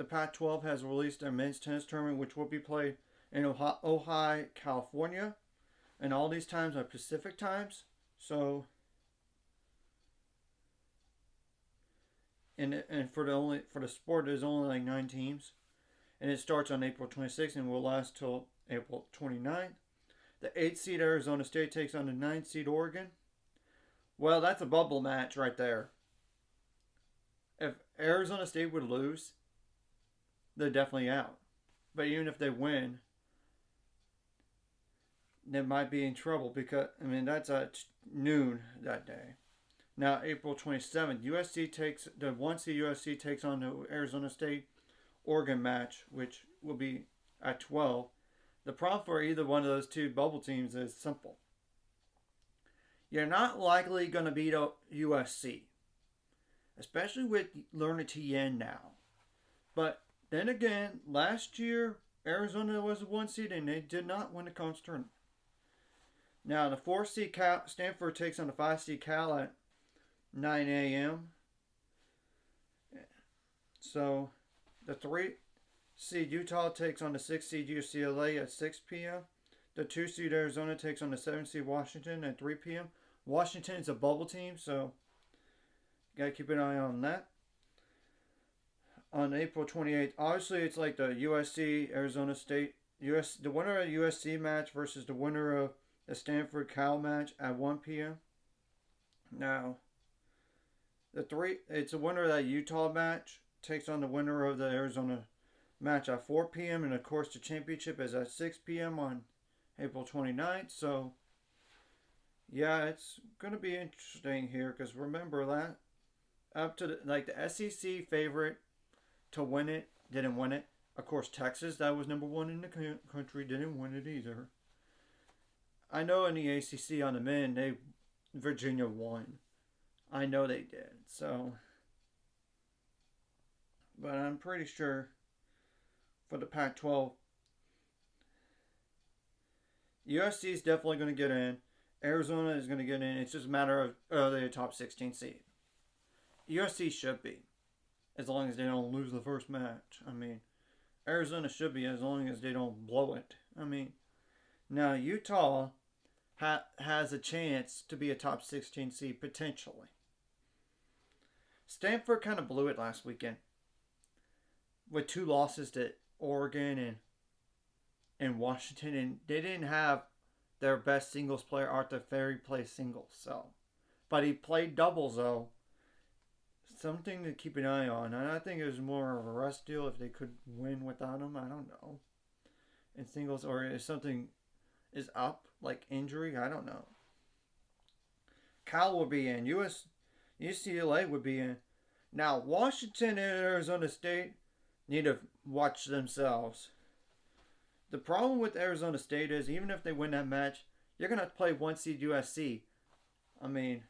the Pac-12 has released their men's tennis tournament, which will be played in Ojai, California, and all these times are Pacific times. So, and for the sport, there's only like 9 teams, and it starts on April 26th and will last till April 29th. The 8th seed Arizona State takes on the 9th seed Oregon. Well, that's a bubble match right there. If Arizona State would lose, they're definitely out. But even if they win, they might be in trouble because that's at noon that day. Now April 27th, USC takes the 1 seed USC takes on the Arizona State Oregon match, which will be at 12. The problem for either one of those two bubble teams is simple. You're not likely going to beat USC, especially with Learner Tien now. But then again, last year Arizona was a 1 seed and they did not win the conference tournament. Now the 4 seed Stanford takes on the 5 seed Cal at 9 a.m. So the 3 seed Utah takes on the 6 seed UCLA at 6 p.m. The 2 seed Arizona takes on the 7 seed Washington at 3 p.m. Washington is a bubble team, so you gotta keep an eye on that. On April 28th, obviously it's like the USC Arizona State the winner of the USC match versus the winner of the Stanford Cal match at 1 p.m. Now, it's a winner of that Utah match takes on the winner of the Arizona match at 4 p.m. and of course the championship is at 6 p.m. on April 29th. So yeah, it's going to be interesting here because remember that up to the SEC favorite to win it didn't win it. Of course, Texas, that was number 1 in the country, didn't win it either. I know in the ACC on the men, Virginia won. I know they did. So, but I'm pretty sure for the Pac-12, USC is definitely going to get in. Arizona is going to get in. It's just a matter of are they a top 16 seed. USC should be, as long as they don't lose the first match. Arizona should be as long as they don't blow it. Now Utah has a chance to be a top 16 seed potentially. Stanford kind of blew it last weekend with 2 losses to Oregon and Washington, and they didn't have their best singles player, Arthur Ferry, play singles. So, but he played doubles though. Something to keep an eye on, and I think it was more of a rest deal if they could win without him. I don't know. In singles, or if something is up, like injury, I don't know. Cal will be in. UCLA would be in. Now, Washington and Arizona State need to watch themselves. The problem with Arizona State is even if they win that match, you're going to have to play 1 seed USC.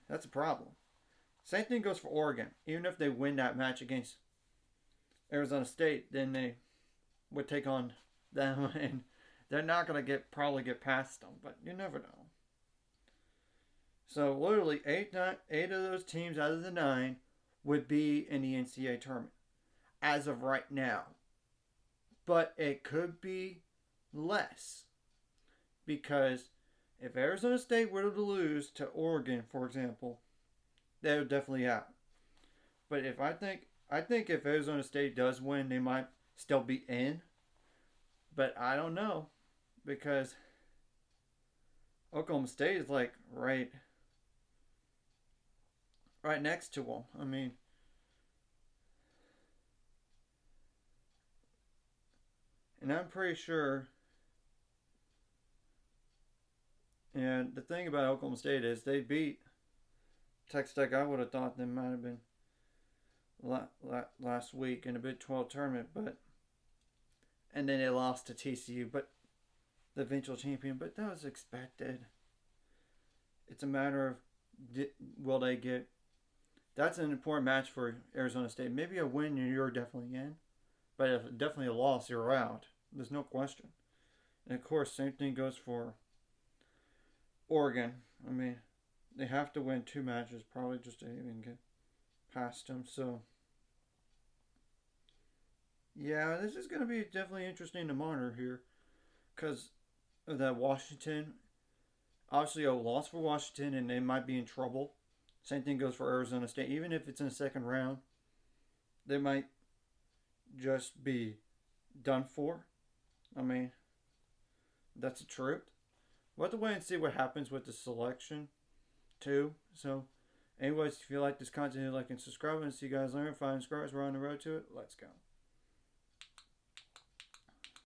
That's a problem. Same thing goes for Oregon. Even if they win that match against Arizona State, then they would take on them, and they're not going to probably get past them, but you never know. So literally 8 of those teams out of the 9 would be in the NCAA tournament as of right now. But it could be less because if Arizona State were to lose to Oregon, for example, they would definitely out. But I think if Arizona State does win, they might still be in. But I don't know because Oklahoma State is like right next to them. And I'm pretty sure. And the thing about Oklahoma State is they beat Texas Tech. I would have thought they might have been last week in the Big 12 tournament, and then they lost to TCU, but the eventual champion. But that was expected. It's a matter of will they get. That's an important match for Arizona State. Maybe a win, you're definitely in, but if definitely a loss, you're out. There's no question. And of course, same thing goes for Oregon. They have to win 2 matches probably just to even get past them. So, Yeah, this is going to be definitely interesting to monitor here because of that Washington. Obviously, a loss for Washington, and they might be in trouble. Same thing goes for Arizona State. Even if it's in the second round, they might just be done for. I mean, that's the truth. We'll have to wait and see what happens with the selection, too. So, anyways, if you like this content, like and subscribe, and see you guys later. 5 subscribers, we're on the road to it. Let's go.